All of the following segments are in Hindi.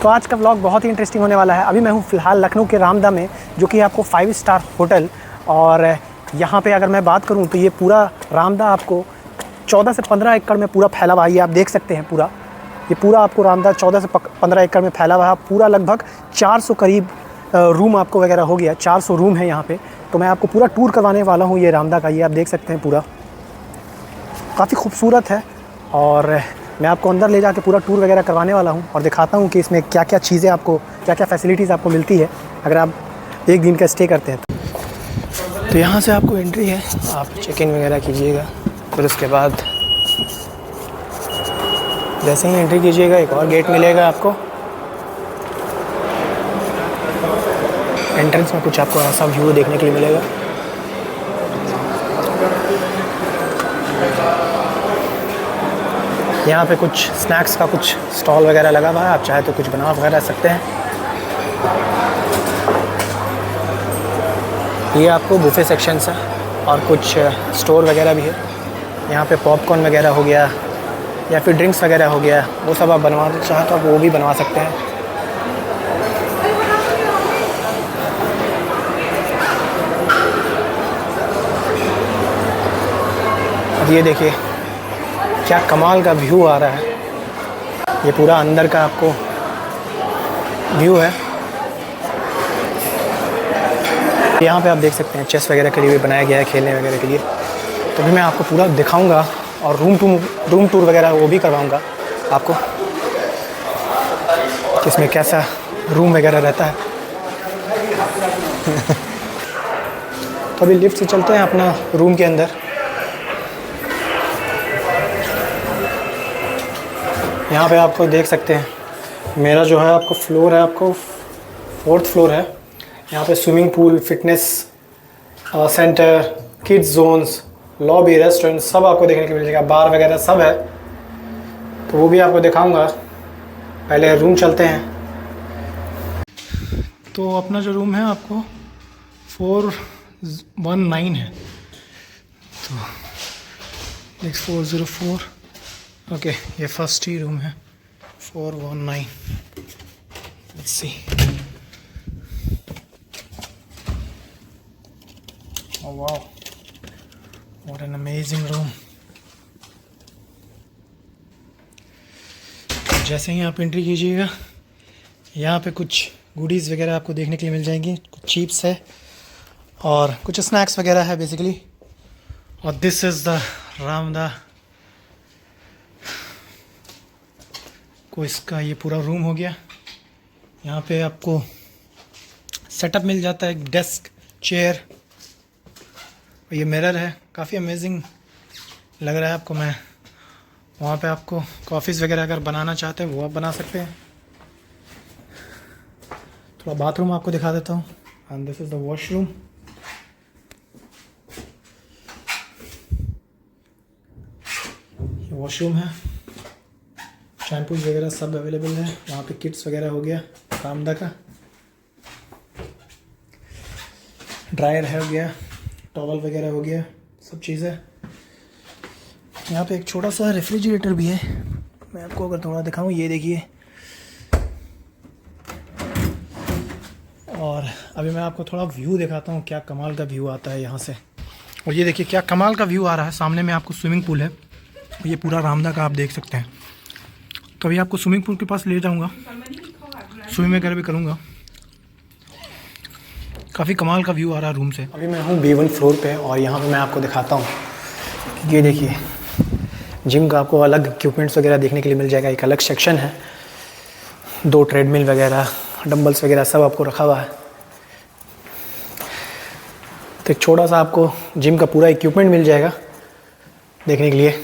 तो आज का व्लॉग बहुत ही इंटरेस्टिंग होने वाला है। अभी मैं हूँ फ़िलहाल लखनऊ के रामदा में, जो कि आपको 5 स्टार होटल, और यहाँ पे अगर मैं बात करूँ तो ये पूरा रामदा आपको 14 से 15 एकड़ में पूरा फैला हुआ है। ये आप देख सकते हैं पूरा, ये पूरा आपको रामदा 14 से 15 एकड़ में फैला हुआ है। पूरा लगभग 400 करीब रूम आपको वगैरह हो गया, 400 रूम है यहाँ पे। तो मैं आपको पूरा टूर करवाने वाला हूँ ये रामदा का। ये आप देख सकते हैं पूरा काफ़ी खूबसूरत है, और मैं आपको अंदर ले जाके पूरा टूर वगैरह करवाने वाला हूँ और दिखाता हूँ कि इसमें क्या क्या चीज़ें आपको, क्या क्या फैसिलिटीज़ आपको मिलती है अगर आप एक दिन का स्टे करते हैं। तो यहाँ से आपको एंट्री है, आप चेक इन वगैरह कीजिएगा। फिर उसके बाद जैसे ही एंट्री कीजिएगा एक और गेट मिलेगा आपको। एंट्रेंस में कुछ आपको ऐसा व्यू देखने के लिए मिलेगा। यहाँ पे कुछ स्नैक्स का कुछ स्टॉल वगैरह लगा हुआ है, आप चाहे तो कुछ बना वगैरह सकते हैं। ये आपको बुफे सेक्शन है और कुछ स्टोर वगैरह भी है। यहाँ पे पॉपकॉर्न वगैरह हो गया या फिर ड्रिंक्स वगैरह हो गया, वो सब आप बनवाना चाहें तो आप वो भी बनवा सकते हैं। अब ये देखिए क्या कमाल का व्यू आ रहा है। ये पूरा अंदर का आपको व्यू है। यहाँ पे आप देख सकते हैं चेस वगैरह के लिए भी बनाया गया है, खेलने वगैरह के लिए। तो भी मैं आपको पूरा दिखाऊंगा और रूम टूर वगैरह वो भी करवाऊंगा आपको, कि इसमें कैसा रूम वगैरह रहता है। तो अभी लिफ्ट से चलते हैं अपना रूम के अंदर। यहाँ पे आपको देख सकते हैं मेरा जो है आपको फ्लोर है, आपको 4th फ्लोर है। यहाँ पे swimming pool, fitness centre, kids zones, lobby, restaurant सब आपको देखने को मिल जाएगा। बार वगैरह सब है, तो वो भी आपको दिखाऊंगा। पहले रूम चलते हैं। तो अपना जो रूम है आपको 419 है, तो 6404 ओके, ये फर्स्ट ही रूम है 419। Let's see. Oh wow, what an amazing room. जैसे ही आप एंट्री कीजिएगा, यहाँ पे कुछ गुडीज़ वगैरह आपको देखने के लिए मिल जाएंगी। कुछ चिप्स है और कुछ स्नैक्स वगैरह है बेसिकली। और दिस इज़ द रामदा को इसका ये पूरा रूम हो गया। यहाँ पे आपको सेटअप मिल जाता है, डेस्क, चेयर, ये मिरर है। काफ़ी अमेजिंग लग रहा है आपको। मैं वहाँ पे आपको कॉफ़ीज़ वगैरह अगर बनाना चाहते हैं वो आप बना सकते हैं। थोड़ा बाथरूम आपको दिखा देता हूँ। And this is the washroom. ये वॉशरूम है, शैम्पूज वगैरह सब अवेलेबल है। वहाँ पे किट्स वगैरह हो गया रामदा का, ड्रायर है हो गया, टॉवल वगैरह हो गया, सब चीज़ें। यहाँ पे एक छोटा सा रेफ्रिजरेटर भी है, मैं आपको अगर थोड़ा दिखाऊँ, ये देखिए। और अभी मैं आपको थोड़ा व्यू दिखाता हूँ, क्या कमाल का व्यू आता है यहाँ से। और ये देखिए क्या कमाल का व्यू आ रहा है। सामने में आपको स्विमिंग पूल है, ये पूरा रामदा का आप देख सकते हैं। तो अभी आपको स्विमिंग पूल के पास ले जाऊंगा, स्विमिंग वगैरह भी करूंगा। काफ़ी कमाल का व्यू आ रहा है रूम से। अभी मैं हूँ B1 फ्लोर पे, और यहाँ पे मैं आपको दिखाता हूँ। ये देखिए जिम का आपको अलग इक्विपमेंट्स वगैरह देखने के लिए मिल जाएगा। एक अलग सेक्शन है, 2 ट्रेडमिल वगैरह, डंबल्स वगैरह सब आपको रखा हुआ है। तो एक छोटा सा आपको जिम का पूरा इक्विपमेंट मिल जाएगा देखने के लिए।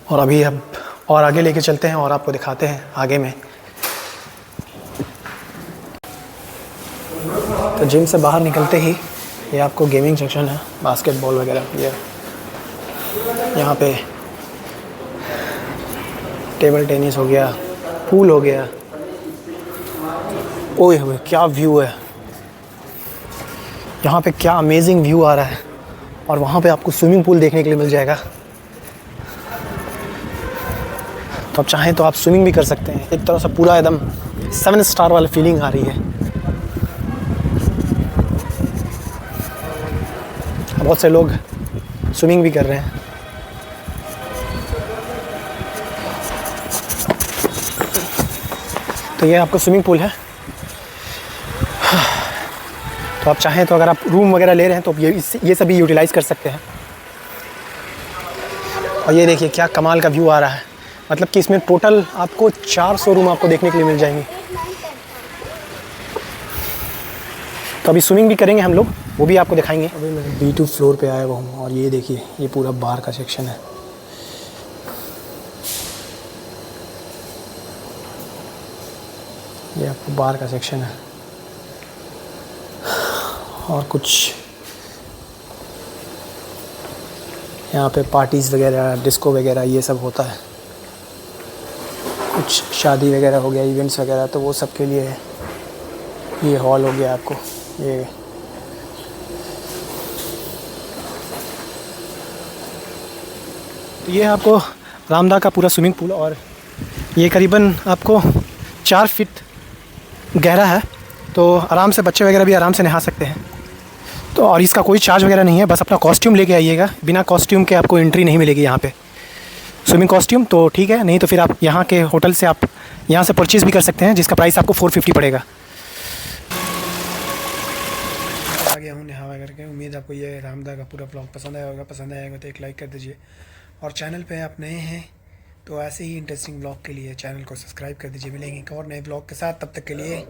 और अभी अब और आगे लेके चलते हैं और आपको दिखाते हैं आगे में। तो जिम से बाहर निकलते ही ये आपको गेमिंग सेक्शन है, बास्केटबॉल वगैरह। ये यहाँ पे टेबल टेनिस हो गया, पूल हो गया। ओए होए क्या व्यू है यहाँ पे, क्या अमेजिंग व्यू आ रहा है। और वहाँ पे आपको स्विमिंग पूल देखने के लिए मिल जाएगा। तो आप चाहें तो आप स्विमिंग भी कर सकते हैं। एक तरह से पूरा एकदम 7 स्टार वाली फीलिंग आ रही है। बहुत से लोग स्विमिंग भी कर रहे हैं। तो ये आपका स्विमिंग पूल है। तो आप चाहें तो अगर आप रूम वगैरह ले रहे हैं तो ये सभी यूटिलाइज़ कर सकते हैं। और ये देखिए क्या कमाल का व्यू आ रहा है। मतलब कि इसमें टोटल आपको 400 रूम आपको देखने के लिए मिल जाएंगे। तो अभी स्विमिंग भी करेंगे हम लोग, वो भी आपको दिखाएंगे। अभी मैं B2 फ्लोर पे आया हुआ हूँ और ये देखिए ये पूरा बार का सेक्शन है। ये आपको बार का सेक्शन है और कुछ यहाँ पे पार्टीज़ वगैरह, डिस्को वगैरह ये सब होता है। कुछ शादी वगैरह हो गया, इवेंट्स वगैरह, तो वो सब के लिए है। ये हॉल हो गया आपको। ये आपको रामदा का पूरा स्विमिंग पूल और ये करीबन आपको 4 फीट गहरा है। तो आराम से बच्चे वगैरह भी आराम से नहा सकते हैं। तो और इसका कोई चार्ज वगैरह नहीं है, बस अपना कॉस्ट्यूम लेके आइएगा। बिना कॉस्ट्यूम के आपको एंट्री नहीं मिलेगी यहाँ पे। स्विमिंग कॉस्ट्यूम तो ठीक है, नहीं तो फिर आप यहाँ के होटल से आप यहाँ से परचेज़ भी कर सकते हैं, जिसका प्राइस आपको 450 पड़ेगा। आ गया हूँ नहावा करके। उम्मीद आपको ये रामदा का पूरा ब्लॉग पसंद आया होगा। पसंद आएगा तो एक लाइक कर दीजिए और चैनल पे आप नए हैं तो ऐसे ही इंटरेस्टिंग ब्लॉग के लिए चैनल को सब्सक्राइब कर दीजिए। मिलेंगे एक और नए ब्लॉग के साथ, तब तक के लिए